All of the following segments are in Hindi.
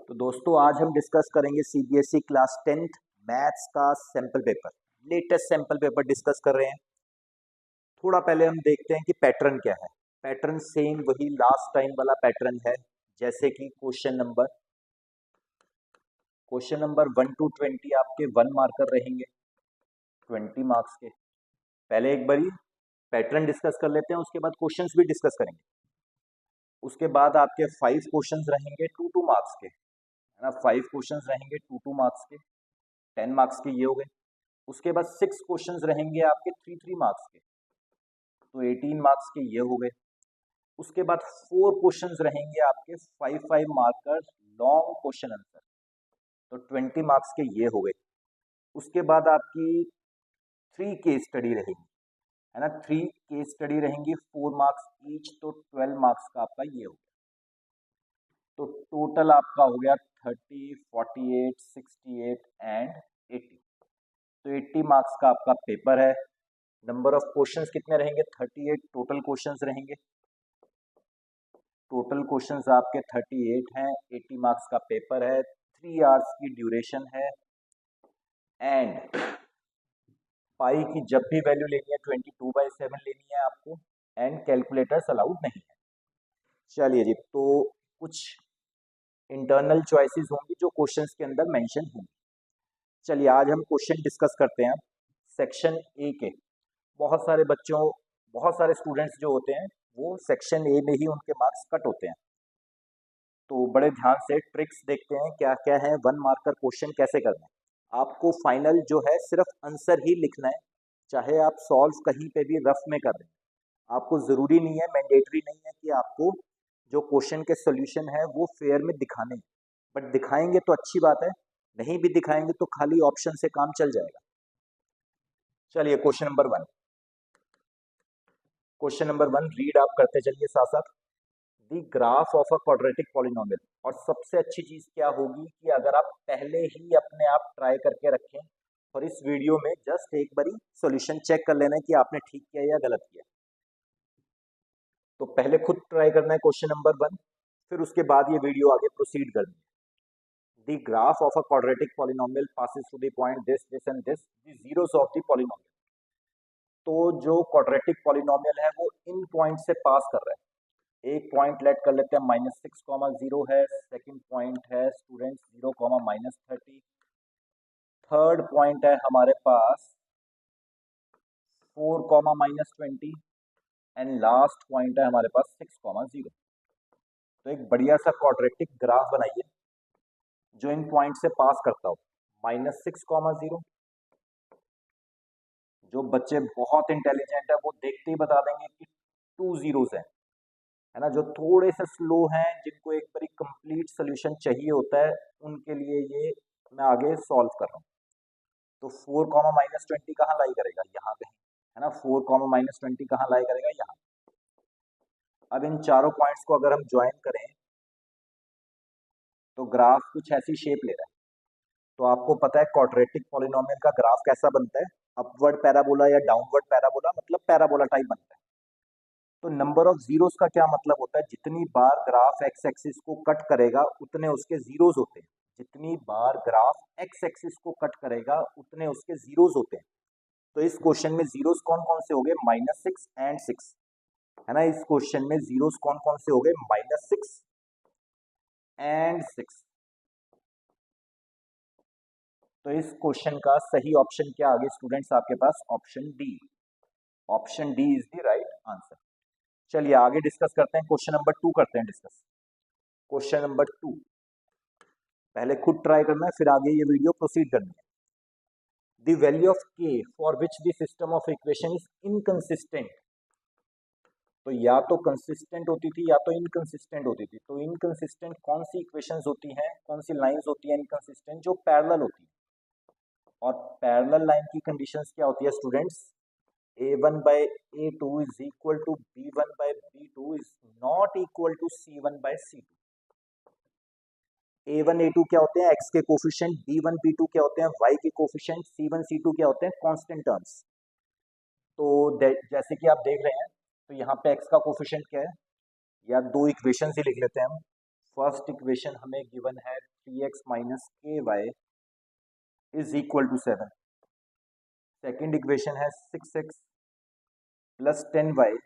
तो दोस्तों आज हम डिस्कस करेंगे सीबीएसई क्लास 10th मैथ्स का sample paper. Latest sample paper discuss कर रहे हैं। थोड़ा पहले हम देखते हैं कि पैटर्न क्या है। पैटर्न सेम वही लास्ट टाइम वाला पैटर्न है, जैसे कि क्वेश्चन नंबर 1 to 20 आपके 1 मार्कर रहेंगे 20 मार्क्स के। पहले एक बारी पैटर्न डिस्कस कर लेते हैं, उसके बाद क्वेश्चंस भी डिस्कस करेंगे। उसके बाद आपके 5 क्वेश्चंस रहेंगे 2 मार्क्स के, है ना। 5 क्वेश्चंस रहेंगे 2 मार्क्स के, 10 मार्क्स के ये हो गए। उसके बाद 6 क्वेश्चंस रहेंगे आपके 3 मार्क्स के, तो 18 मार्क्स के ये हो गए। उसके बाद 4 क्वेश्चंस रहेंगे आपके 5 मार्कर लॉन्ग क्वेश्चन आंसर, तो 20 मार्क्स के ये हो गए। उसके बाद आपकी 3 केस स्टडी रहेगी, है ना। 3 केस स्टडी रहेंगी 4 मार्क्स ईच, तो 12 मार्क्स का आपका ये हो गया। तो टोटल आपका हो गया 30, 48, 68 एंड 80, तो 80 मार्क्स का आपका पेपर है। नंबर ऑफ क्वेश्चंस कितने रहेंगे? 38 टोटल क्वेश्चंस रहेंगे। टोटल क्वेश्चंस आपके 38 हैं, 80 मार्क्स का पेपर है, 3 आवर्स की ड्यूरेशन है। एंड पाई की जब भी वैल्यू लेनी है 22/7 लेनी है आपको, एंड कैलकुलेटर्स अलाउड नहीं है। चलिए जी, तो कुछ इंटरनल चॉइसेस होंगी जो क्वेश्चंस के अंदर मेंशन होंगी। चलिए आज हम क्वेश्चन डिस्कस करते हैं। सेक्शन ए के बहुत सारे स्टूडेंट्स जो होते हैं वो सेक्शन ए में ही उनके मार्क्स कट होते हैं। तो बड़े ध्यान से ट्रिक्स देखते हैं क्या क्या है, 1 मार्कर क्वेश्चन कैसे करना है। आपको फाइनल जो है सिर्फ आंसर ही लिखना है, चाहे आप सॉल्व कहीं पे भी रफ में कर दें। आपको ज़रूरी नहीं है, मैंडेटरी नहीं है कि आपको जो क्वेश्चन के सोल्यूशन है वो फेयर में दिखाने, बट दिखाएंगे तो अच्छी बात है, नहीं भी दिखाएंगे तो खाली ऑप्शन से काम चल जाएगा। चलिए क्वेश्चन नंबर 1 रीड आप करते चलिए साथ साथ। The graph of a quadratic polynomial. और सबसे अच्छी चीज क्या होगी कि अगर आप पहले ही अपने आप ट्राई करके रखें, और इस वीडियो में जस्ट एक बारी सॉल्यूशन चेक कर लेना है कि आपने ठीक किया या गलत किया। तो पहले खुद ट्राई करना है क्वेश्चन नंबर 1, फिर उसके बाद ये वीडियो आगे प्रोसीड करनी है। The graph of a quadratic polynomial passes through the point this this and this, the zeros of the polynomial. तो जो क्वाड्रेटिक पॉलिनोमियल है वो इन पॉइंट से पास कर रहा है। एक पॉइंट लेट कर लेते हैं -6,0 है, सेकंड पॉइंट है स्टूडेंट 0,-30, थर्ड पॉइंट है हमारे पास 4,-20 एंड लास्ट पॉइंट है हमारे पास 6,0। तो एक बढ़िया सा क्वाड्रेटिक ग्राफ बनाइए जो इन पॉइंट से पास करता हो। -6,0, जो बच्चे बहुत इंटेलिजेंट है वो देखते ही बता देंगे कि 2 जीरोस है ना। जो थोड़े से स्लो हैं, जिनको एक बारी कंप्लीट सोल्यूशन चाहिए होता है, उनके लिए ये मैं आगे सॉल्व कर रहा हूँ। तो 4,-20 कहाँ लाई करेगा? यहाँ पे, है ना। 4,-20 कहाँ लाई करेगा? यहाँ। अब इन चारों पॉइंट्स को अगर हम ज्वाइन करें तो ग्राफ कुछ ऐसी शेप ले रहा है। तो आपको पता है क्वाड्रेटिक पॉलिनोमियल का ग्राफ कैसा बनता है? अपवर्ड पैराबोला या डाउनवर्ड पैराबोला, मतलब पैराबोला टाइप बनता है। तो नंबर ऑफ जीरोस का क्या मतलब होता है? जितनी बार ग्राफ एक्स एक्सिस को कट करेगा उतने उसके जीरोस होते हैं। जितनी बार ग्राफ एक्स एक्सिस को कट करेगा उतने उसके जीरोस होते हैं। तो इस क्वेश्चन में जीरोस कौन कौन से हो गए? -6 एंड 6, है ना। इस क्वेश्चन में जीरोस कौन कौन से हो गए? -6 एंड 6। तो इस क्वेश्चन का सही ऑप्शन क्या आगे स्टूडेंट्स आपके पास? Option D. Option D is the right answer. चलिए आगे डिस्कस करते हैं। क्वेश्चन नंबर 2 करते हैं डिस्कस। क्वेश्चन नंबर 2 पहले खुद ट्राई करना है, फिर आगे ये वीडियो प्रोसीड करनी है। द वैल्यू ऑफ के for which the system of equation is inconsistent. तो या तो कंसिस्टेंट होती थी या तो इनकंसिस्टेंट होती थी। तो इनकंसिस्टेंट कौन सी इक्वेशंस होती हैं, कौन सी लाइंस होती हैं इनकंसिस्टेंट? जो पैरेलल होती है। और पैरेलल लाइन की कंडीशंस क्या होती है students? a1/a2 is equal to b1/b2 is not equal to c1/c2। a1 a2 क्या होते हैं? x के कोफिशिएंट। b1 b2 क्या होते हैं? y के कोफिशिएंट। c1 c2 क्या होते हैं? Constant terms. तो जैसे कि आप देख रहे हैं, तो यहाँ पे x का कोफिशिएंट क्या है? या दो इक्वेशन ही लिख लेते हैं हम। फर्स्ट इक्वेशन हमें गिवन है 3x minus K y is equal to 7। Second equation है 6x plus 10y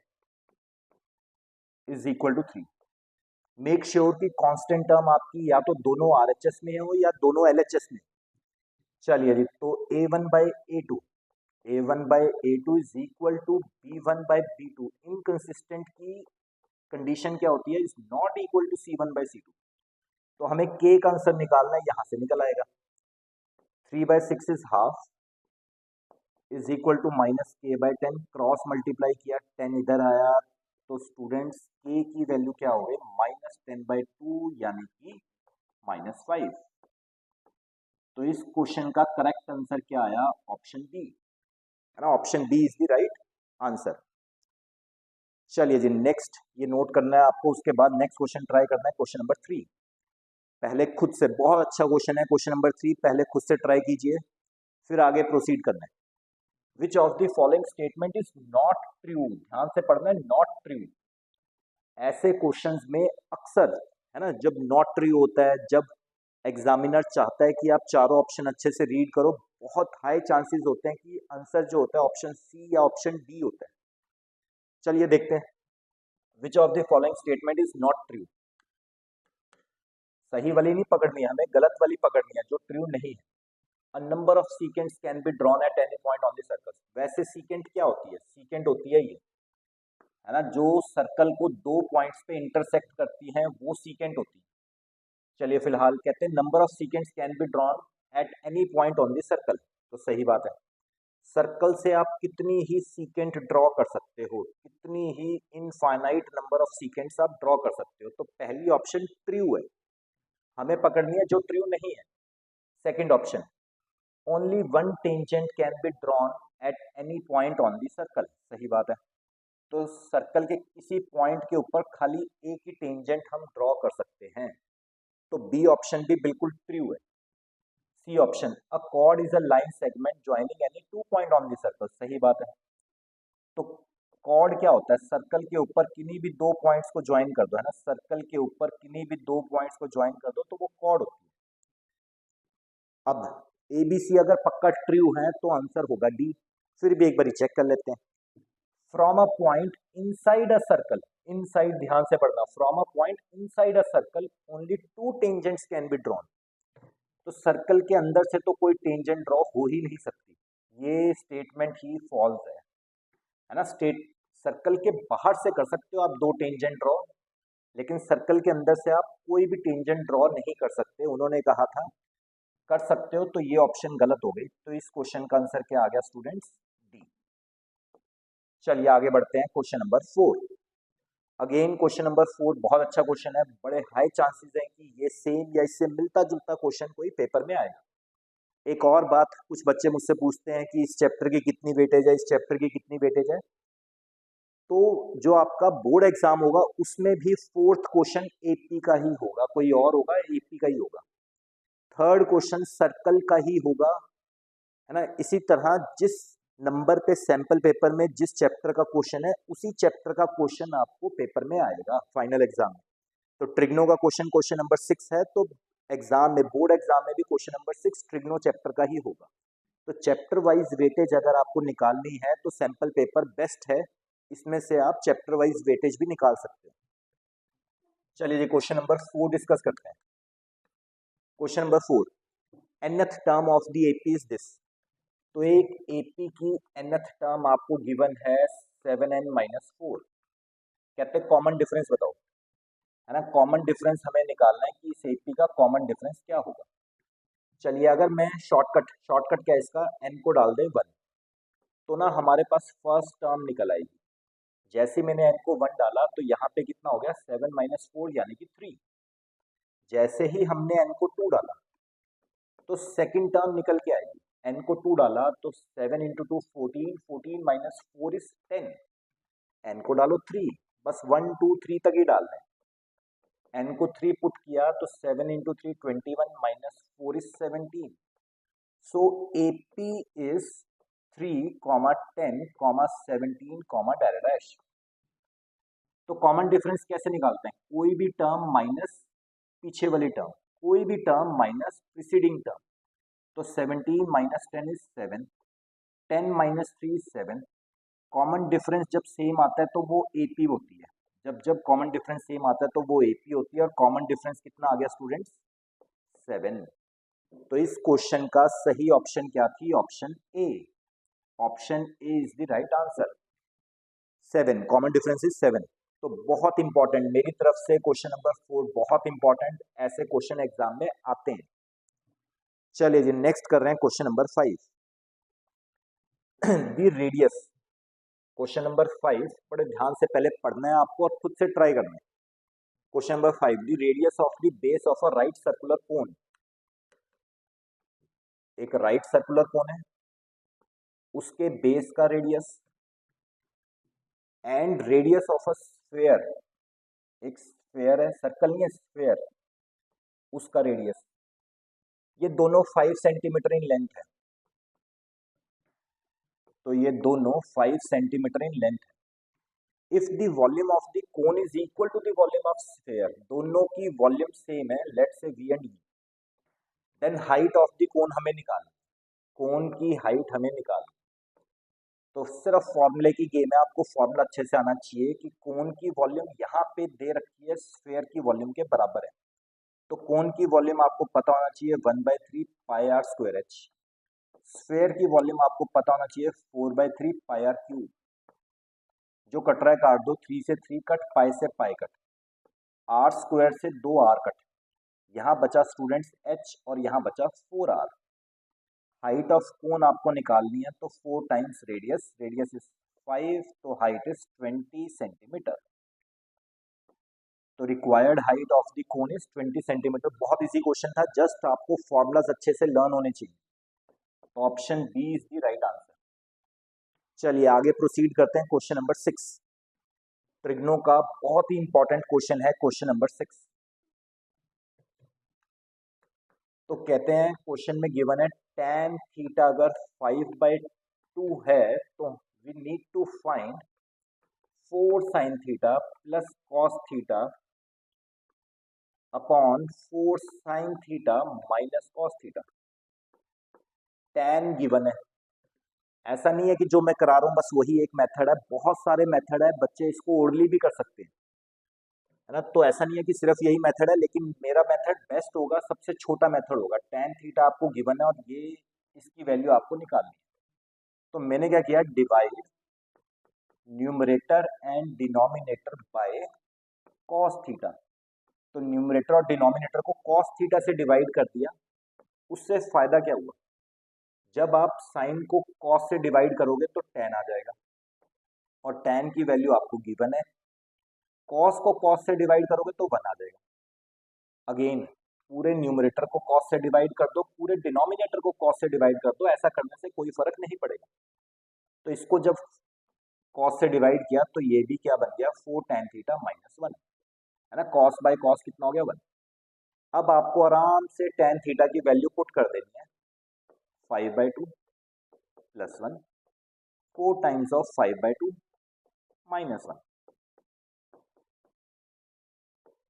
is equal to 3। Make sure कि कांस्टेंट टर्म आपकी या तो दोनों RHS में हो या दोनों LHS में। चलिए जी, तो A1/A2 is equal to B1/B2। Inconsistent की कंडीशन क्या होती है, is not equal to C1/C2। तो हमें K का आंसर निकालना है, यहां से निकल आएगा 3/6 is half is equal to minus K/10। Cross multiply किया, 10 इधर आया, तो स्टूडेंट्स K की वैल्यू क्या हो गई, -10/2 यानी कि -5। तो इस क्वेश्चन का करेक्ट आंसर क्या आया, ऑप्शन बी है ना, option B is the right answer. चलिए जी, नेक्स्ट ये नोट करना है आपको, उसके बाद नेक्स्ट क्वेश्चन ट्राई करना है, क्वेश्चन नंबर 3। पहले खुद से, बहुत अच्छा क्वेश्चन है क्वेश्चन नंबर 3, पहले खुद से ट्राई कीजिए, फिर आगे प्रोसीड करना है। Which of the following statement is not true, ध्यान से पढ़ना है, नॉट ट्रू। ऐसे क्वेश्चंस में अक्सर है ना, जब नॉट ट्रू होता है, जब एग्जामिनर चाहता है कि आप चारों ऑप्शन अच्छे से रीड करो, बहुत हाई चांसेस होते हैं कि आंसर जो होता है ऑप्शन सी या ऑप्शन डी होता है। चलिए देखते हैं, which of the following statement is not true. सही वाली नहीं पकड़नी है हमें, गलत वाली पकड़नी है जो ट्रू नहीं है। A number of secants can be drawn at any point on the circle। वैसे सीकेंट क्या होती है, सीकेंट होती है ये, है ना, जो सर्कल को 2 पॉइंट्स पे इंटरसेक्ट करती है वो सीकेंट होती है। चलिए फिलहाल कहते हैं number of secants can be drawn at any point on the circle. तो सही बात है, सर्कल से आप कितनी ही सीकेंट ड्रॉ कर सकते हो, कितनी ही इनफाइनाइट नंबर ऑफ सीकेंट्स आप ड्रॉ कर सकते हो। तो पहली ऑप्शन ट्रू है, हमें पकड़नी है जो ट्रू नहीं है। Second option, only one tangent can be drawn at any point on the circle. सही बात है, तो सर्कल के किसी पॉइंट के ऊपर खाली एक ही टेंजेंट हम ड्रॉ कर सकते हैं। तो बी ऑप्शन भी बिल्कुल ट्रू है। C option, a chord is a line segment joining any 2 point on the circle. सही बात है, तो कॉर्ड क्या होता है, सर्कल के ऊपर किन्हीं भी 2 पॉइंट्स को ज्वाइन कर दो, है ना, सर्कल के ऊपर किन्हीं भी 2 पॉइंट्स को ज्वाइन कर दो तो वो कॉर्ड होती है। अब ABC अगर पक्का ट्रू है तो आंसर होगा डी। फिर भी एक बार चेक कर लेते हैं। From a point inside a circle, inside ध्यान से पढ़ना, from a point inside a circle only 2 tangents can be drawn. तो सर्कल के अंदर से तो कोई टेंजेंट ड्रॉ हो ही नहीं सकती, ये स्टेटमेंट ही फॉल्स है ना। सर्कल के बाहर से कर सकते हो आप 2 टेंजेंट ड्रॉ, लेकिन सर्कल के अंदर से आप कोई भी टेंजेंट ड्रॉ नहीं कर सकते। उन्होंने कहा था कर सकते हो, तो ये ऑप्शन गलत हो गई। तो इस क्वेश्चन का आंसर क्या आ गया स्टूडेंट्स, डी। चलिए आगे बढ़ते हैं, question number 4। Again question number 4 बहुत अच्छा क्वेश्चन है, बड़े हाई चांसेस हैं कि ये सेम या इससे मिलता जुलता क्वेश्चन कोई पेपर में आएगा। एक और बात, कुछ बच्चे मुझसे पूछते हैं कि इस चैप्टर की कितनी वेटेज है, इस चैप्टर की कितनी वेटेज है। तो जो आपका बोर्ड एग्जाम होगा उसमें भी 4th क्वेश्चन AP का ही होगा, कोई और होगा, AP का ही होगा। 3rd क्वेश्चन सर्कल का ही होगा, है ना। इसी तरह जिस नंबर पे सैंपल पेपर में जिस चैप्टर का क्वेश्चन है उसी चैप्टर का क्वेश्चन आपको पेपर में आएगा फाइनल एग्जाम में। तो ट्रिग्नो का क्वेश्चन क्वेश्चन नंबर 6 है, तो एग्जाम में, बोर्ड एग्जाम में भी क्वेश्चन नंबर 6 ट्रिग्नो चैप्टर का ही होगा। तो चैप्टर वाइज वेटेज अगर आपको निकालनी है तो सैंपल पेपर बेस्ट है, इसमें से आप चैप्टर वाइज वेटेज भी निकाल सकते हो। चलिए जी, क्वेश्चन नंबर 4 डिस्कस करते हैं। Question number 4, nth term of the AP is this. तो एक AP की nth टर्म आपको गिवन है 7n-4। कहते हैं कॉमन डिफरेंस बताओ, है ना, कॉमन डिफरेंस हमें निकालना है कि इस AP का कॉमन डिफरेंस क्या होगा। चलिए अगर मैं शॉर्टकट क्या है इसका, n को डाल दें 1, तो ना हमारे पास फर्स्ट टर्म निकल आएगी। जैसे मैंने n को 1 डाला तो यहाँ पे कितना हो गया, 7-4 यानी कि 3। जैसे ही हमने n को 2 डाला तो सेकंड टर्म निकल के आएगी। n को 2 डाला तो 7 × 2 14, 14 - 4 इज 10। n को डालो 3, बस 1 2 3 तक ही डालना है। n को 3 पुट किया तो 7 × 3 21 - 4 is 17। So AP is 3, 10, 17, dash. तो कॉमन डिफरेंस कैसे निकालते हैं, कोई भी टर्म माइनस पीछे वाली टर्म, कोई भी टर्म माइनस प्रीसीडिंग टर्म। तो 17 minus 10 is 7, 10 minus 3 is 7। Common difference जब सेम आता है तो वो एपी होती है। जब जब कॉमन डिफरेंस सेम आता है तो वो एपी होती है, और कॉमन डिफरेंस कितना आ गया स्टूडेंट्स? 7। तो इस क्वेश्चन का सही ऑप्शन क्या थी? Option A. Option A is the right answer. 7, common difference is 7। तो बहुत इंपॉर्टेंट मेरी तरफ से क्वेश्चन नंबर 4, बहुत इंपॉर्टेंट, ऐसे क्वेश्चन एग्जाम में आते हैं। चलिए जी, नेक्स्ट कर रहे हैं क्वेश्चन नंबर 5। दी रेडियस। क्वेश्चन नंबर 5 बड़े ध्यान से पहले पढ़ना है आपको और खुद से ट्राई करना है। Question number 5, the radius of the base of a right circular cone. एक राइट सर्कुलर कोन है, उसके बेस का radius and radius of a sphere, एक स्फीयर है, सर्कल नहीं है, स्फीयर, उसका रेडियस, ये दोनों 5 सेंटीमीटर इन लेंथ है। तो ये दोनों 5 सेंटीमीटर इन लेंथ है। If the volume of the cone is equal to the volume of sphere, दोनों की वॉल्यूम सेम है, let's say V and V, then height of the cone हमें निकालना, कोन की हाइट हमें निकालना। तो सिर्फ फॉर्मूले की गेम है, आपको फॉर्मूला अच्छे से आना चाहिए कि कोन की वॉल्यूम यहाँ पे दे रखी है स्फीयर की वॉल्यूम के बराबर है। तो कोन की वॉल्यूम आपको पता होना चाहिए 1/3 पाई आर स्क्वायर एच। स्फीयर की वॉल्यूम आपको पता होना चाहिए 4/3 पाई आर क्यूब। जो कट रहा है काट दो, 3 से 3 कट, पाई से पाई कट, आर स्क्वायर से 2 आर कट, यहाँ बचा स्टूडेंट्स एच और यहाँ बचा 4 आर। हाइट ऑफ कोन आपको निकालनी है, तो 4 टाइम्स रेडियस, रेडियस इज 5, तो हाइट इज 20 सेंटीमीटर। तो required height of the cone is 20 centimetre. बहुत इजी क्वेश्चन था, जस्ट आपको फॉर्मूलाज अच्छे से लर्न होने चाहिए। तो option B is the right answer. चलिए आगे प्रोसीड करते हैं। क्वेश्चन नंबर 6, ट्रिग्नो का बहुत ही इंपॉर्टेंट क्वेश्चन है क्वेश्चन नंबर 6। तो कहते हैं क्वेश्चन में गिवन है tan थीटा अगर 5/2 है तो we need to find 4 sin theta plus cos theta upon 4 sin theta minus cos theta. tan given है, ऐसा नहीं है कि जो मैं करा रहा हूं बस वही एक मेथड है, बहुत सारे मेथड है, बच्चे इसको ओरली भी कर सकते हैं, है ना। तो ऐसा नहीं है कि सिर्फ यही मेथड है, लेकिन मेरा मेथड बेस्ट होगा, सबसे छोटा मेथड होगा। tan थीटा आपको गिवन है और ये इसकी वैल्यू आपको निकालनी है। तो मैंने क्या किया, divide numerator and denominator by cos theta. तो न्यूमरेटर और डिनोमिनेटर को cos थीटा से डिवाइड कर दिया। उससे फायदा क्या हुआ, जब आप साइन को cos से डिवाइड करोगे तो tan आ जाएगा, और tan की वैल्यू आपको गिवन है। cos को cos से डिवाइड करोगे तो 1 आ जाएगा। अगेन पूरे न्यूमरेटर को cos से डिवाइड कर दो, पूरे डिनोमिनेटर को cos से डिवाइड कर दो, ऐसा करने से कोई फर्क नहीं पड़ेगा। तो इसको जब cos से डिवाइड किया तो ये भी क्या बन गया, 4 tan थीटा माइनस 1, है ना। cos बाय cos कितना हो गया, 1। अब आपको आराम से tan थीटा की वैल्यू पुट कर देनी है, 5/2 प्लस 1, 4 टाइम्स ऑफ 5/2 माइनस 1,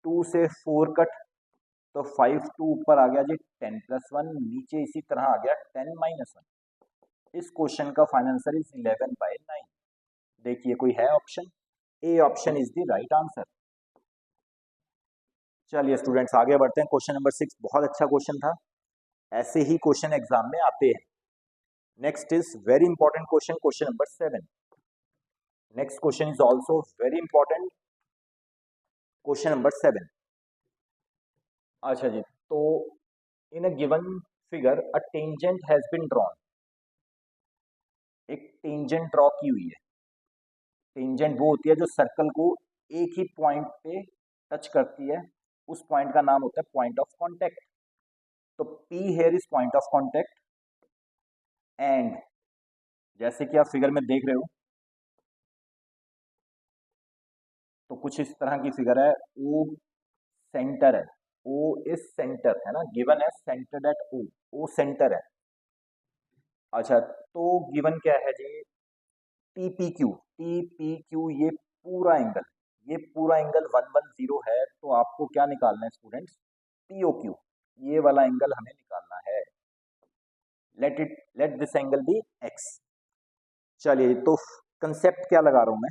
2 से 4 कट, तो 5 2 ऊपर आ गया जी 10 प्लस 1, नीचे इसी तरह आ गया 10 माइनस 1। इस क्वेश्चन का फाइनल आंसर इज 11/9। देखिए कोई है option, A option is the right answer. चलिए स्टूडेंट्स आगे बढ़ते हैं। क्वेश्चन नंबर 6 बहुत अच्छा क्वेश्चन था, ऐसे ही क्वेश्चन एग्जाम में आते हैं। Next is very important question, question number 7। Next question is also very important, question number 7। अच्छा जी, तो in a given figure a tangent has been drawn. एक टेंजेंट ड्रॉ की हुई है। टेंजेंट वो होती है जो सर्कल को एक ही पॉइंट पे टच करती है, उस पॉइंट का नाम होता है पॉइंट ऑफ कांटेक्ट। तो P here is point of contact, and जैसे कि आप फिगर में देख रहे हो, तो कुछ इस तरह की फिगर है। O सेंटर है, O इज सेंटर, है ना, गिवन है centred at O, O centre है। अच्छा, तो गिवन क्या है जी, TPQ, TPQ ये पूरा एंगल 110 है। तो आपको क्या निकालना है स्टूडेंट्स, POQ। ये वाला एंगल हमें निकालना है। Let this angle be x. चलिए, तो कंसेप्ट क्या लगा रहा हूं मैं,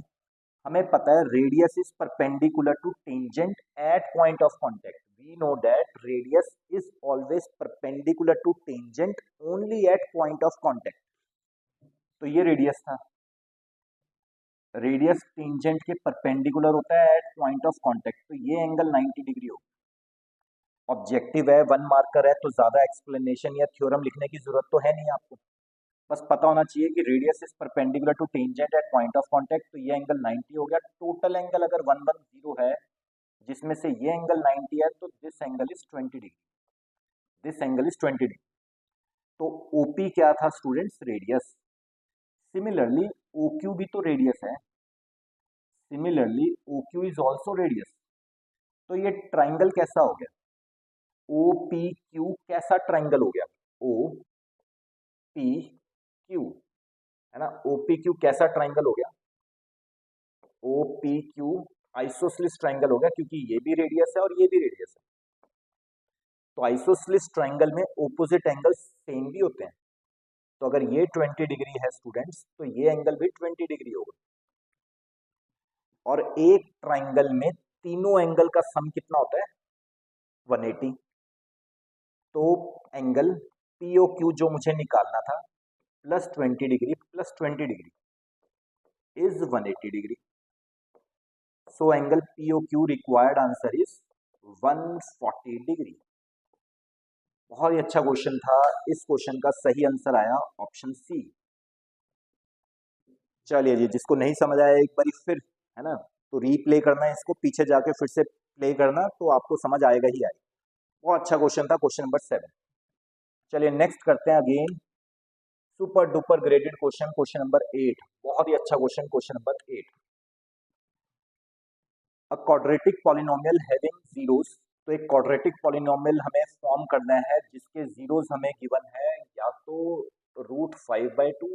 हमें पता है radius is perpendicular to tangent at point of contact. We know that radius is always perpendicular to tangent only at point of contact. तो ये रेडियस था, रेडियस टेंजेंट के परपेंडिकुलर होता है एट पॉइंट ऑफ कांटेक्ट, तो ये एंगल 90 डिग्री होगा। ऑब्जेक्टिव है, 1 मार्कर है, तो ज्यादा एक्सप्लेनेशन या थ्योरम लिखने की जरूरत तो है नहीं आपको, बस पता होना चाहिए कि radius is perpendicular to tangent at point of contact. तो ये एंगल 90 हो गया। टोटल एंगल अगर 110 है, जिसमें से ये एंगल 90 है, तो this angle is 20 degree, this angle is 20 degree. तो ओपी क्या था स्टूडेंट्स? रेडियस। सिमिलरली ओक्यू भी तो रेडियस है, similarly OQ is also radius. तो ये ट्राइंगल कैसा हो गया? OPQ कैसा ट्राइंगल हो गया? OPQ है ना, OPQ कैसा ट्राइंगल हो गया? OPQ आइसोसेलेस ट्राइंगल हो गया, क्योंकि ये भी रेडियस है और ये भी रेडियस है। तो आइसोसेलेस ट्राइंगल में ऑपोजिट एंगल सेम भी होते हैं। तो अगर ये 20 डिग्री है स्टूडेंट्स, तो ये एंगल भी 20 डिग्री होगा। और एक ट्राइंगल में तीनों एंगल का सम कितना होता है? 180। तो एंगल POQ जो मुझे निकालना था, plus 20 degree plus 20 degree is 180 degree. So angle POQ required answer is 140 degree. बहुत ही अच्छा क्वेश्चन था। इस क्वेश्चन का सही आंसर आया ऑप्शन सी। चलिए जी, जिसको नहीं समझ आया एक बार फिर, है ना, तो रीप्ले करना है इसको, पीछे जाके फिर से प्ले करना, तो आपको समझ आएगा ही आएगा। बहुत अच्छा क्वेश्चन था, क्वेश्चन नंबर 7। चलिए नेक्स्ट करते हैं again super duper graded question, question number 8। बहुत ही अच्छा question, question number 8। A quadratic polynomial having zeros. तो एक क्वाड्रेटिक पॉलिनोमियल हमें फॉर्म करना है जिसके जीरोस हमें गिवन है या तो √5/2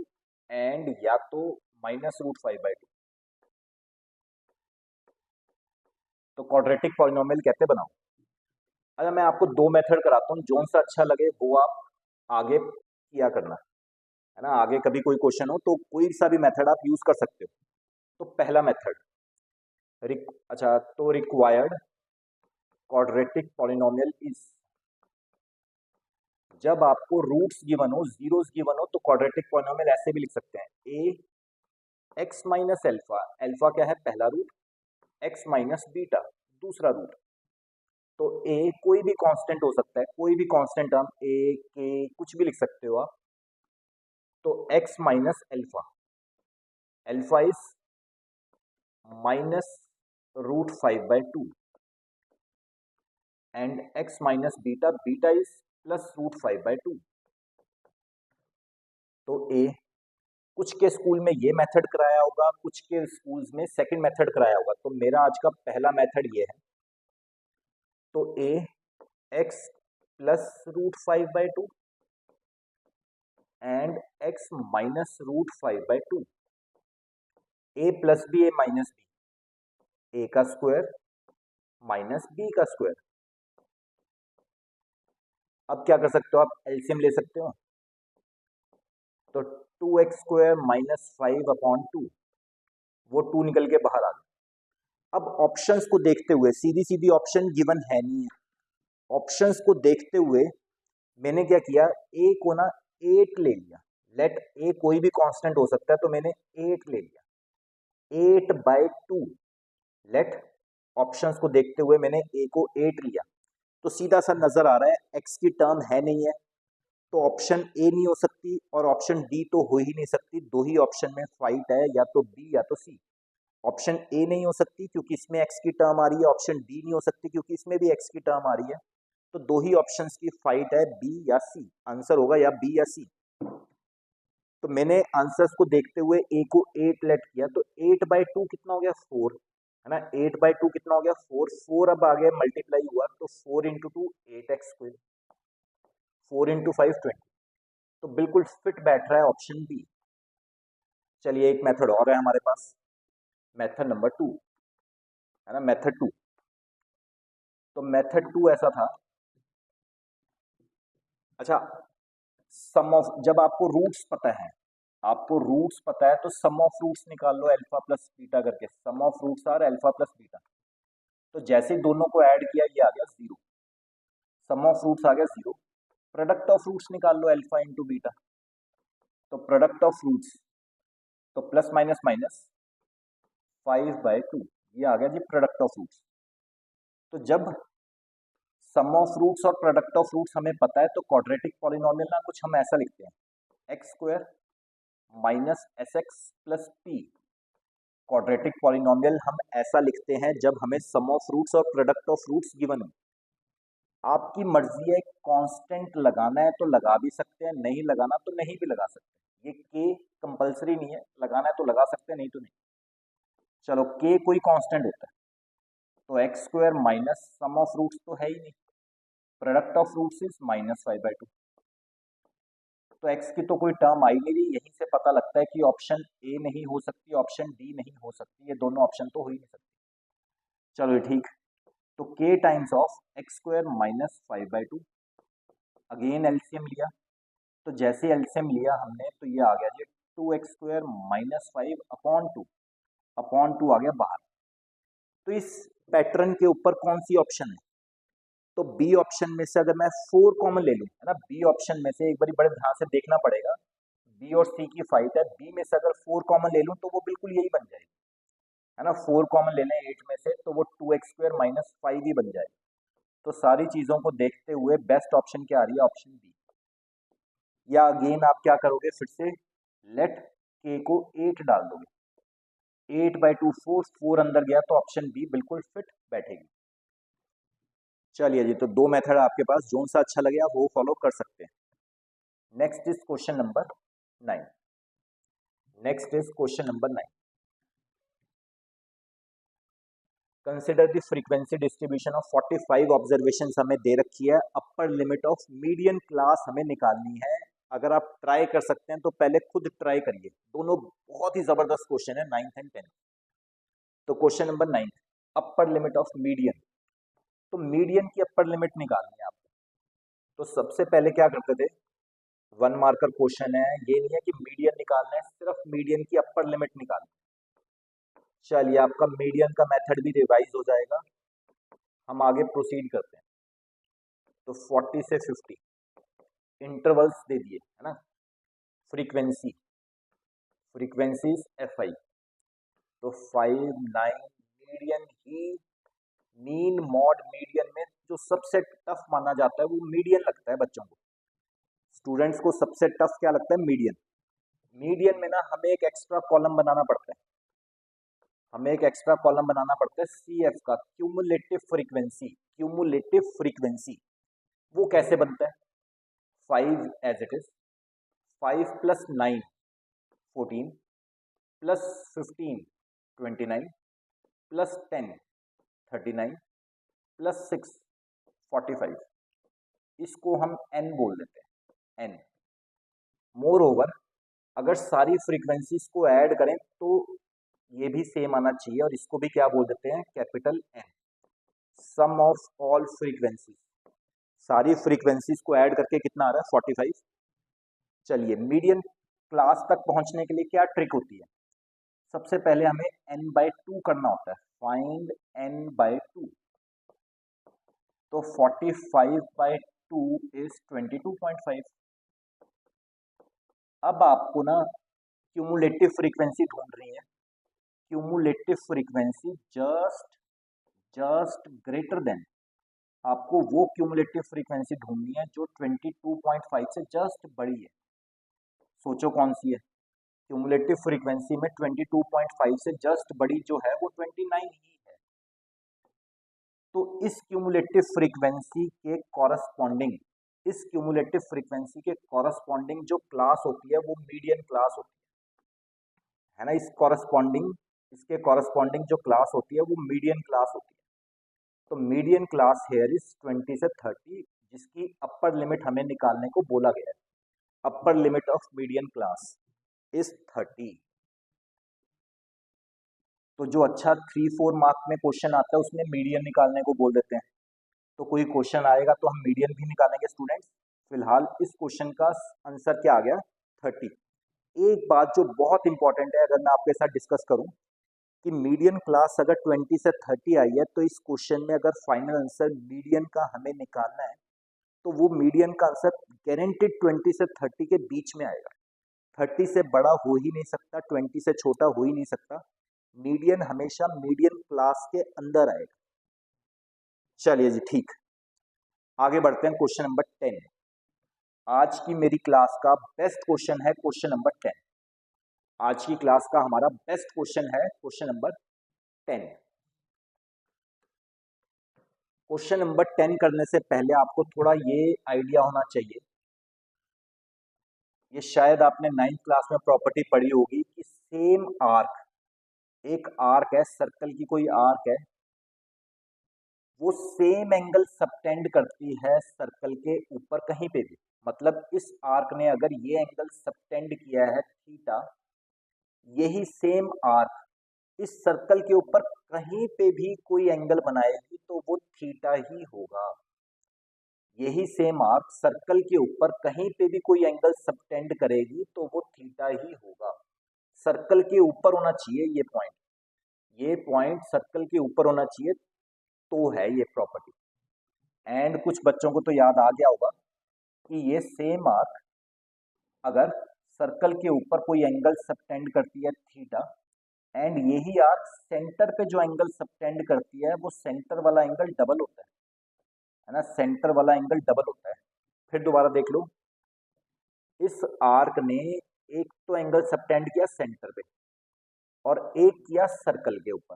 एंड या तो -√5/2। तो क्वाड्रेटिक पॉलिनोमियल कैसे बनाओ? अगर मैं आपको दो मेथड कराता हूँ, जोन सा अच्छा लगे वो आप आगे किया करना, है ना। आगे कभी कोई क्वेश्चन हो तो कोई सा भी मेथड आप यूज कर सकते हो। तो पहला मेथड अच्छा, तो रिक्वायर्ड क्वाड्रेटिक पॉलिनोमियल इज, जब आपको रूट्स गिवन हो, जीरोस गिवन हो, तो क्वाड्रेटिक पॉलिनोमियल ऐसे भी लिख सकते हैं। ए एक्स माइनस एल्फा, एल्फा क्या है? पहला रूट, एक्स माइनस बीटा दूसरा रूट। तो ए कोई भी कांस्टेंट हो सकता है, कोई भी कांस्टेंट टर्म, ए के कुछ भी लिख सकते हो आप। तो x minus alpha, alpha is -√5/2 and x minus beta, beta is +√5/2। तो ए, कुछ के स्कूल में ये मेथड कराया होगा, कुछ के स्कूल्स में सेकंड मेथड कराया होगा। तो मेरा आज का पहला मेथड ये है। तो A X +√5/2 and X -√5/2, A plus B, A minus B, A का स्क्वायर माइनस बी का स्क्वायर। अब क्या कर सकते हो आप? एलसीएम ले सकते हो। तो 2x² -5/2, वो 2 निकल के बाहर आ गया। अब ऑप्शंस को देखते हुए, सीधी सीधी ऑप्शन गिवन है नहीं है, ऑप्शंस को देखते हुए मैंने क्या किया, ए को ना 8 ले लिया। लेट ए कोई भी कांस्टेंट हो सकता है, तो मैंने 8 ले लिया, 8/2। लेट ऑप्शंस को देखते हुए मैंने ए को 8 लिया। तो सीधा सा नजर आ रहा है एक्स की टर्म है नहीं है, तो ऑप्शन ए नहीं हो सकती और ऑप्शन डी तो हो ही नहीं सकती। दो ही ऑप्शन में फाइट है, या तो बी या तो सी। ऑप्शन ए नहीं हो सकती क्योंकि इसमें एक्स की टर्म आ रही है, ऑप्शन डी नहीं हो सकती क्योंकि इसमें भी एक्स की टर्म आ रही है। तो दो ही ऑप्शंस की फाइट है, बी या सी। आंसर होगा या बी या सी। तो मैंने आंसर्स को देखते हुए ए को 8 लेट किया, तो 8/2 कितना हो गया? 4, है ना। 8/2 कितना हो गया? 4। 4 अब आगे मल्टीप्लाई हुआ, तो 4 × 2 8x², 4 × 5 20। तो बिल्कुल फिट बैठ रहा है ऑप्शन बी। चलिए एक मेथड और है हमारे पास, मेथड नंबर 2, है ना, मेथड 2। तो मेथड 2 ऐसा था अच्छा, सम ऑफ, जब आपको रूट्स पता है, आपको रूट्स पता है तो सम ऑफ रूट्स निकाल लो अल्फा प्लस बीटा करके, sum of roots are alpha plus beta. तो जैसे ही दोनों को ऐड किया ये आ गया जीरो, सम ऑफ रूट्स आ गया जीरो। प्रोडक्ट ऑफ रूट्स निकाल लो अल्फा इंटू बीटा, तो प्रोडक्ट ऑफ रूट्स, तो प्लस माइनस माइनस 5/2, ये आ गया जी प्रोडक्ट ऑफ रूट्स। तो जब सम ऑफ रूट्स और प्रोडक्ट ऑफ रूट्स हमें पता है तो क्वाड्रेटिक पॉलिनोमियल ना कुछ हम ऐसा लिखते हैं, x square minus S x plus P. Quadratic polynomial हम ऐसा लिखते हैं जब हमें सम ऑफ रूट्स और प्रोडक्ट ऑफ रूट्स गिवन हो। आपकी मर्जी है, कांस्टेंट लगाना है तो लगा भी सकते हैं, नहीं लगाना तो नहीं भी लगा सकते। ये के कंपलसरी नहीं है, लगाना है तो लगा सकते हैं, नहीं तो नहीं। चलो के कोई कांस्टेंट होता है तो x square minus sum of roots तो है ही नहीं, प्रोडक्ट ऑफ रूट्स इज -5/2। तो एक्स की तो कोई टर्म आई नहीं रही, यहीं से पता लगता है कि ऑप्शन ए नहीं हो सकती, ऑप्शन डी नहीं हो सकती, ये दोनों ऑप्शन तो हो ही नहीं सकती। चलो ठीक, तो k times of x square -5/2, again LCM लिया, तो जैसे एलसीएम लिया हमने तो ये आ गया जी 2x² -5 अपॉन टू आ गया बाहर। तो इस पैटर्न के ऊपर कौन सी ऑप्शन है, तो बी ऑप्शन में से अगर मैं 4 कॉमन ले लूँ, है ना, बी ऑप्शन में से एक बार बड़े ध्यान से देखना पड़ेगा, बी और सी की फाइट है, बी में से अगर 4 कॉमन ले लूँ तो वो बिल्कुल यही बन जाएगी, है ना, 4 कॉमन ले लें 8 में से तो वो 2x² -5 ही बन जाएगा। तो सारी चीज़ों को देखते हुए बेस्ट ऑप्शन क्या आ रही है, ऑप्शन बी। या अगेन आप क्या करोगे, फिर से लेट के को 8 डाल दोगे, 8/2 4 अंदर गया तो ऑप्शन बी बिल्कुल फिट बैठेगी। चलिए जी, तो दो मेथड आपके पास, जो सा अच्छा लगे आप वो फॉलो कर सकते हैं। Next is question number 9। Next is question number 9। Consider the frequency distribution of 45 observations हमें दे रखी है, upper limit of median class हमें निकालनी है। अगर आप ट्राई कर सकते हैं तो पहले खुद ट्राई करिए, दोनों बहुत ही जबरदस्त क्वेश्चन है 9th एंड 10th। तो question number 9, upper limit of median, तो मीडियन की अपर लिमिट निकालनी है आपको। तो सबसे पहले क्या करते थे, 1 मार्कर क्वेश्चन है, ये नहीं है कि मीडियन निकालना है, सिर्फ मीडियन की अपर लिमिट निकालनी है। चलिए आपका मीडियन का मेथड भी रिवाइज हो जाएगा, हम आगे प्रोसीड करते हैं। तो 40 से 50 इंटरवल्स दे दिए, है ना, फ्रीक्वेंसी, फ्रीक्वेंसीज FI, तो 5 9 मीडियन ही, मीन मॉड मीडियन में जो सबसे टफ माना जाता है वो मीडियन लगता है बच्चों को, स्टूडेंट्स को सबसे टफ क्या लगता है, मीडियन। मीडियन में ना हमें एक एक्स्ट्रा कॉलम बनाना पड़ता है, हमें एक एक्स्ट्रा कॉलम बनाना पड़ता है CF का, क्यूमुलेटिव फ्रीक्वेंसी, क्यूमुलेटिव फ्रीक्वेंसी। वो कैसे बनता है, 5 एज इट इज, 5 + 9 14 + 15 29 + 10 39 + 6 45, इसको हम n बोल देते हैं, n। मोर ओवर अगर सारी फ्रीक्वेंसीज को ऐड करें तो ये भी सेम आना चाहिए, और इसको भी क्या बोल देते हैं, capital N, sum of all frequencies. सारी फ्रीक्वेंसीज को ऐड करके कितना आ रहा है, 45। चलिए मीडियन क्लास तक पहुंचने के लिए क्या ट्रिक होती है, सबसे पहले हमें n/2 करना होता है, फाइंड n/2। तो 45/2 इज 22.5। अब आपको ना क्यूमुलेटिव फ्रीक्वेंसी ढूंढ रही है, cumulative frequency just greater than, आपको वो क्यूमुलेटिव फ्रीक्वेंसी ढूंढनी है जो 22.5 से जस्ट बड़ी है। सोचो कौन सी है, क्यूमुलेटिव फ्रीक्वेंसी में 22.5 से जस्ट बड़ी जो है वो 29 ही है। तो इस क्यूमुलेटिव फ्रीक्वेंसी के कॉरस्पॉन्डिंग, इस क्यूमुलेटिव फ्रीक्वेंसी के कॉरस्पॉन्डिंग जो क्लास होती है वो मीडियन क्लास होती है ना, इस कॉरस्पॉन्डिंग, इसके कॉरस्पॉन्डिंग जो क्लास होती है वो मीडियन क्लास होती है। तो मीडियन क्लास हेयर इज 20 से 30, जिसकी अपर लिमिट हमें निकालने को बोला गया है, upper limit of median class is 30। तो जो अच्छा 3-4 मार्क में क्वेश्चन आता है उसमें मीडियन निकालने को बोल देते हैं, तो कोई क्वेश्चन आएगा तो हम मीडियन भी निकालेंगे स्टूडेंट्स, फिलहाल इस क्वेश्चन का आंसर क्या आ गया 30। एक बात जो बहुत इंपॉर्टेंट है, अगर मैं आपके साथ डिस्कस करूं कि मीडियन क्लास अगर 20 से 30 आई है, तो इस क्वेश्चन में अगर फाइनल आंसर मीडियन का हमें निकालना है तो वो मीडियन का आंसर गारंटेड 20 से 30 के बीच में आएगा। 30 से बड़ा हो ही नहीं सकता, 20 से छोटा हो ही नहीं सकता। मीडियन हमेशा मीडियन क्लास के अंदर आएगा। चलिए जी, ठीक, आगे बढ़ते हैं। क्वेश्चन नंबर 10 आज की मेरी क्लास का बेस्ट क्वेश्चन है। क्वेश्चन नंबर 10 आज की क्लास का हमारा बेस्ट क्वेश्चन है। Question number 10। क्वेश्चन नंबर 10 करने से पहले आपको थोड़ा ये आइडिया होना चाहिए, ये शायद आपने 9th क्लास में प्रॉपर्टी पढ़ी होगी कि सेम आर्क, एक आर्क है, सर्कल की कोई आर्क है, वो सेम एंगल सबटेंड करती है सर्कल के ऊपर कहीं पे भी। मतलब इस आर्क ने अगर ये एंगल सबटेंड किया है थीटा, यही सेम आर्क इस सर्कल के ऊपर कहीं पे भी कोई एंगल बनाएगी तो वो थीटा ही होगा। यही सेम आर्क सर्कल के ऊपर कहीं पे भी कोई एंगल सबटेंड करेगी तो वो थीटा ही होगा। सर्कल के ऊपर होना चाहिए ये पॉइंट सर्कल के ऊपर होना चाहिए, तो है ये प्रॉपर्टी। एंड कुछ बच्चों को तो याद आ गया होगा कि ये सेम आर्क अगर सर्कल के ऊपर कोई एंगल सबटेंड करती है थीटा, एंड यही आर्क सेंटर पे जो एंगल सबटेंड करती है वो सेंटर वाला एंगल डबल होता है ना, सेंटर वाला एंगल डबल होता है। फिर दोबारा देख लो, इस आर्क ने एक तो एंगल सबटेंड किया सेंटर पे और एक किया सर्कल के ऊपर।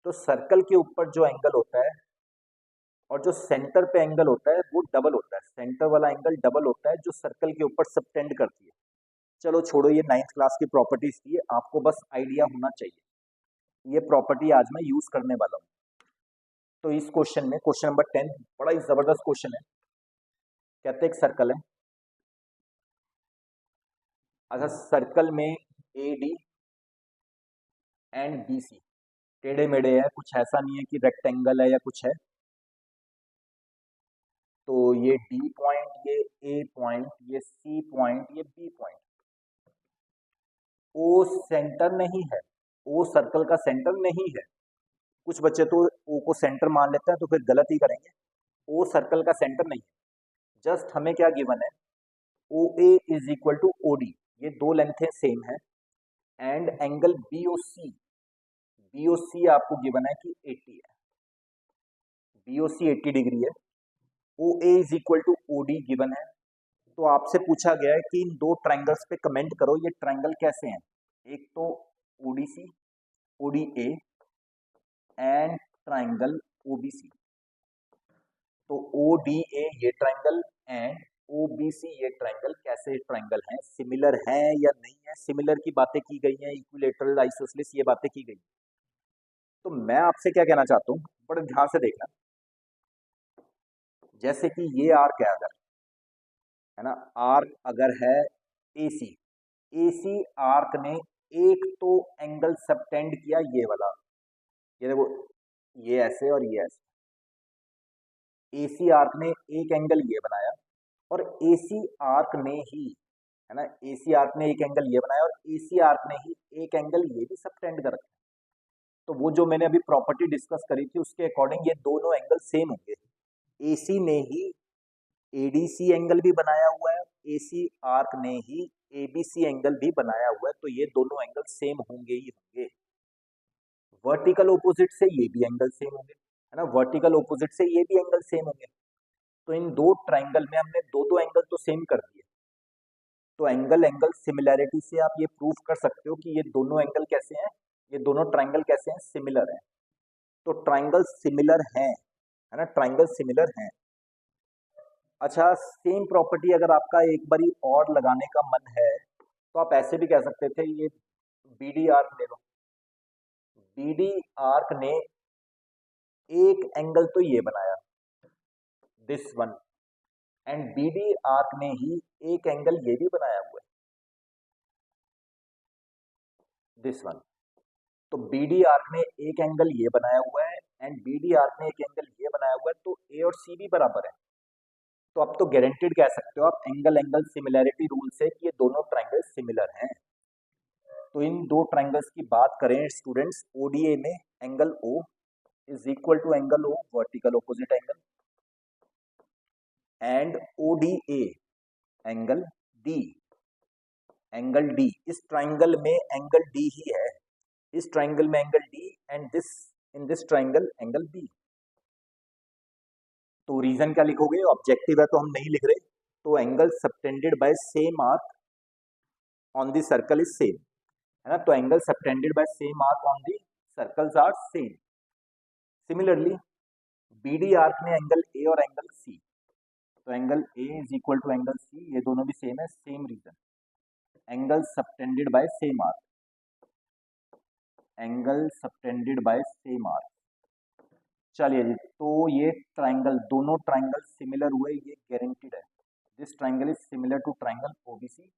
तो सर्कल के ऊपर जो एंगल होता है और जो सेंटर पे एंगल होता है वो डबल होता है, सेंटर वाला एंगल डबल होता है जो सर्कल के ऊपर सबटेंड करती है। चलो छोड़ो, ये 9th क्लास की प्रॉपर्टीज थी, आपको बस आइडिया होना चाहिए। ये प्रॉपर्टी आज मैं यूज करने वाला हूँ। तो इस क्वेश्चन में, क्वेश्चन नंबर 10 बड़ा ही जबरदस्त क्वेश्चन है। कहते एक सर्कल है, अच्छा सर्कल में A D and B C टेढ़े मेढ़े है, कुछ ऐसा नहीं है कि रेक्टेंगल है या कुछ है। तो ये डी पॉइंट, ये ए पॉइंट, ये सी पॉइंट, ये बी पॉइंट। ओ सेंटर नहीं है, ओ सर्कल का सेंटर नहीं है। कुछ बच्चे तो ओ को सेंटर मान लेते हैं तो फिर गलत ही करेंगे। ओ सर्कल का सेंटर नहीं है। जस्ट हमें क्या गिवन है, O A is equal to O D, ये दो लेंथें सेम है। And angle B O C, B O C आपको गिवन है कि 80 है, बी ओ सी 80 डिग्री है। O A is equal to O D given है। तो आपसे पूछा गया है कि इन दो ट्रायंगल्स पे कमेंट करो ये ट्रायंगल कैसे हैं। एक तो ODC, ODA and triangle OBC. तो ओडीए ये ट्रायंगल एंड ओबीसी ये ट्रायंगल कैसे ट्रायंगल हैं, सिमिलर हैं या नहीं है। सिमिलर की बातें की गई हैं, इक्विलेटरल, आइसोसेलेस, ये बातें की गई। तो मैं आपसे क्या कहना चाहता हूँ, बड़े ध्यान से देखना। जैसे कि ये आर्क है अगर, है ना, आर्क अगर है एसी, एसी आर्क ने एक तो एंगल सबटेंड किया ये वाला, ये देखो, ये ऐसे और ये ऐसे। एसी आर्क ने एक एंगल ये बनाया और एसी आर्क ने ही, है ना, एसी आर्क ने एक एंगल ये बनाया और एसी आर्क ने ही एक एंगल ये भी सबटेंड कर रखा। तो वो जो मैंने अभी प्रॉपर्टी डिस्कस करी थी उसके अकॉर्डिंग ये दोनों एंगल सेम होंगे। एसी ने ही एडीसी एंगल भी बनाया हुआ है, एसी आर्क ने ही एबीसी एंगल भी बनाया हुआ है, तो ये दोनों एंगल सेम होंगे ही होंगे। वर्टिकल ओपोजिट से ये भी एंगल सेम होंगे, है ना, वर्टिकल ओपोजिट से ये भी एंगल सेम होंगे। तो इन दो ट्रायंगल में हमने दो दो एंगल तो सेम कर दिए। तो एंगल एंगल सिमिलैरिटी से आप ये प्रूफ कर सकते हो कि ये दोनों एंगल कैसे हैं, ये दोनों ट्रायंगल कैसे हैं, सिमिलर हैं। तो ट्रायंगल सिमिलर हैं, है ना, ट्रायंगल सिमिलर हैं। अच्छा, सेम प्रॉपर्टी अगर आपका एक बारी और लगाने का मन है तो आप ऐसे भी कह सकते थे, ये बी डी आर्क ले लो, बी डी आर्क ने एक एंगल तो ये बनाया this one, and B D arc ने ही एक एंगल ये भी बनाया हुआ है दिस वन। तो बी डी आर्क ने एक एंगल ये बनाया हुआ है एंड बी डी आर्क ने एक एंगल ये बनाया हुआ है, तो ए और सी भी बराबर है। तो अब तो गारंटेड कह सकते हो आप एंगल एंगल सिमिलैरिटी रूल से कि ये दोनों ट्राइंगल सिमिलर हैं। तो इन दो ट्राइंगल्स की बात करें स्टूडेंट्स, ओडीए में angle O is equal to angle O vertical opposite angle, and ODA angle D, angle D, इस ट्राइंगल में एंगल डी ही है, इस ट्राइंगल में angle D and this in this triangle angle B. तो रीजन क्या लिखोगे, ऑब्जेक्टिव है तो हम नहीं लिख रहे, तो angle subtended by same arc on the circle is same, है ना, तो angle subtended by same arc on the circles are same. Similarly BD arc में एंगल ए और एंगल सी, तो angle A is equal to angle C, ये दोनों भी सेम है, same reason, angle subtended by same arc, angle subtended by same arc. चलिए जी, तो ये ट्राइंगल, दोनों ट्राइंगल सिमिलर हुए, ये गारंटेड है, this triangle is similar to triangle OBC,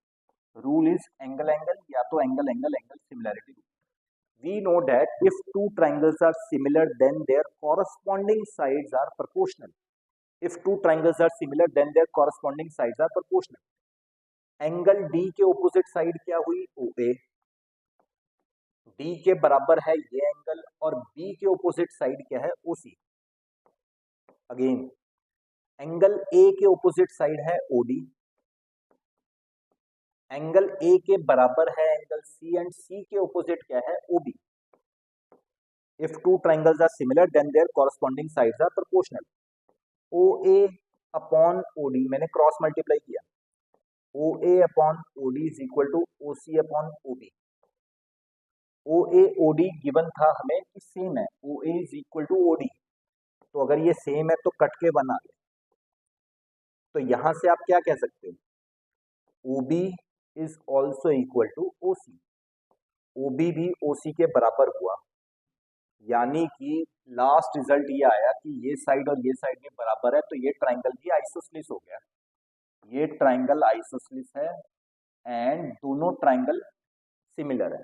rule is angle angle या तो angle angle angle similarity rule. We know that if two triangles are similar, then their corresponding sides are proportional. If two triangles are similar, then their corresponding sides are proportional. Angle D के opposite side क्या हुई, OA, D के बराबर है ये एंगल, और B के opposite side क्या है, OC। अगेन एंगल A के opposite side है OD, एंगल A के बराबर है एंगल C, एंड C के opposite क्या है, OB। If two triangles are similar, then their corresponding sides are proportional. OA upon OD मैंने क्रॉस मल्टीप्लाई किया, OA upon OD is equal to OC upon OB। OA OD given था हमें कि सेम है, OA is equal to OD, तो अगर ये सेम है तो कट के बना ले, तो यहां से आप क्या कह सकते हो, OB is also equal to OC, OB भी OC के बराबर हुआ, यानी कि लास्ट रिजल्ट ये आया कि ये साइड और ये साइड में बराबर है, तो ये ट्राइंगल भी आइसोसेलेस हो गया, ये ट्राइंगल आइसोसेलेस है एंड दोनों ट्राइंगल सिमिलर है।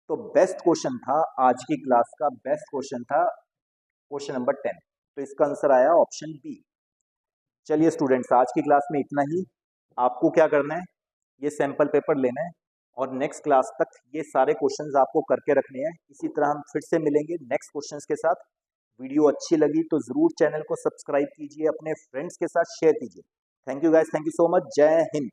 तो बेस्ट क्वेश्चन था आज की क्लास का, बेस्ट क्वेश्चन था क्वेश्चन नंबर 10, तो इसका आंसर आया ऑप्शन बी। चलिए स्टूडेंट्स, आज की क्लास में इतना ही। आपको क्या करना है, ये सैंपल पेपर लेना है और नेक्स्ट क्लास तक ये सारे क्वेश्चंस आपको करके रखने हैं। इसी तरह हम फिर से मिलेंगे नेक्स्ट क्वेश्चंस के साथ। वीडियो अच्छी लगी तो ज़रूर चैनल को सब्सक्राइब कीजिए, अपने फ्रेंड्स के साथ शेयर कीजिए। Thank you guys, thank you so much, जय हिंद।